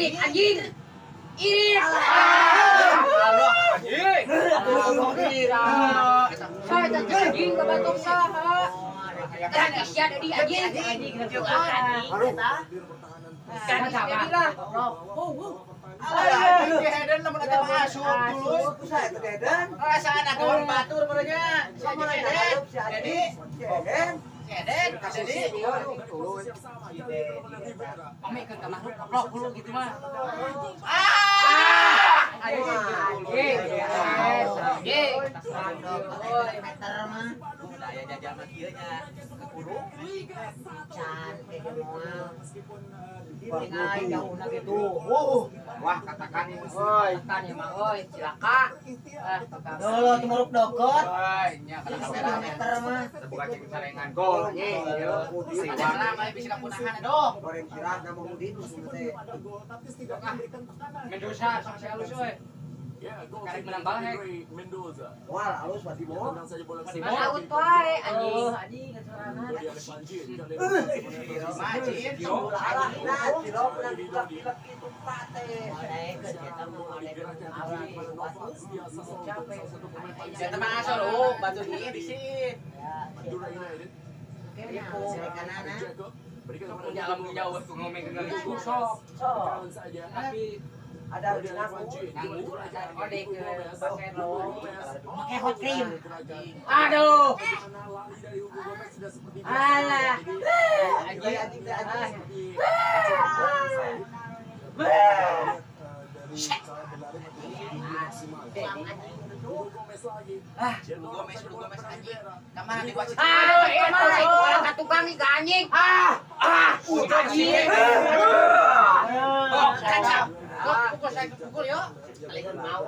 Irit anjing. Irit. Anjing. Saya tadi anjing ke batok saha. Tadi sia dari anjing. Anjing kita. Kan jadilah. Di Heden lamun eta masuk dulu. Saya itu Heden. Rasaan kawan batur merenya. Sama lagi hadap si Jadi Heden. Heden, jadi Ame ke kamar goblok dulu gitu mah. daya jajal mah kieu nya ke kudu. Can kayak moal. Tinggal jauhna gitu. Wah katakan ini Kan ya mah euy, cilaka. Dulu timuruk dokot. nya kana kamera Meter mah. terbuka cek sarengan gol anjing. Ada lama bisa kapunahan aduh. Goreng sirah nama mudi itu teh. Mendoza sama si halus euy. Karek menang balik. Wah, halus pasti mau. Mana out wae anjing. Anjing kesorangan. Majin Alah, nah, cilok dan pilek-pilek itu pate. saya teman asal lu batu di sini. Jalan jauh tuh ngomong ke gali sok. Tapi Ada nganggur ada ode ke Baselo. Pakai hot cream. Aduh. Alah. Anjing. Gomez anjing. Kamana di wasit. Aduh, itu orang katukang nih anjing. Anjing. Kacau. Pukul saya pukul yo. Paling mau.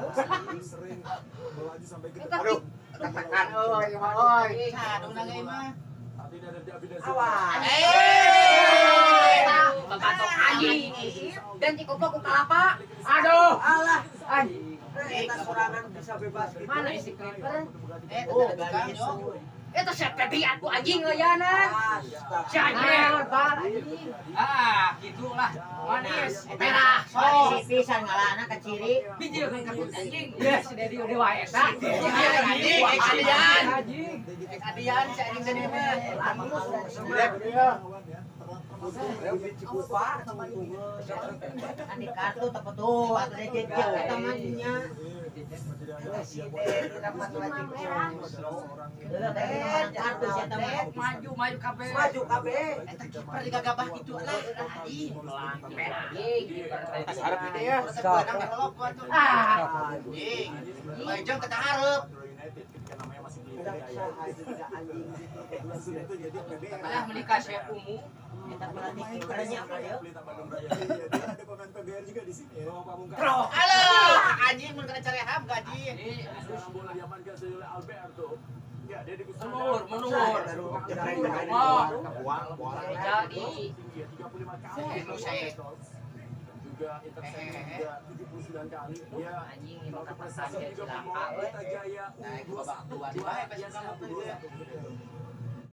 Aduh, katakan euy, mah euy. Aduh nangis mah. awas. Batok anjing. Dan di goblok ku kalapa. Aduh. Alah, Anjing. kita sorangan bisa bebas gitu. Mana isi clipper? Oh, Tukang yo. Itu siapa dia tuh anjing ngeuyanan. Jangan bal anjing. Gitulah. Manis, merah, Oh, manis. pisan ngalana ke ciri. Biji kan kabut anjing. Ya, sudah di udah wae eta. Anjing, adian. Anjing. Adian si anjing tadi mah. Lamus dan Lihat dia. Ani kartu tepat tuh, ada jejak eta mannya. Dapat wajib. Kartu si eta mah. Maju kabeh. Maju kabeh. Eta kiper digagabah gitu lah. Anjing. Merah anjing. Harap itu ya. Anjing. Lejong kita harap. Nah, menikah saya umum. Kita pelatih kipernya apa dia? Alah, anjing mun kena careham gaji. Mundur. Jadi. Anu saya. Juga interseksi juga 79 kali. Ya, Anjing ini kata saja cilaka. Pelita Jaya Nah, gua babak dua di bae pas kamu tuh.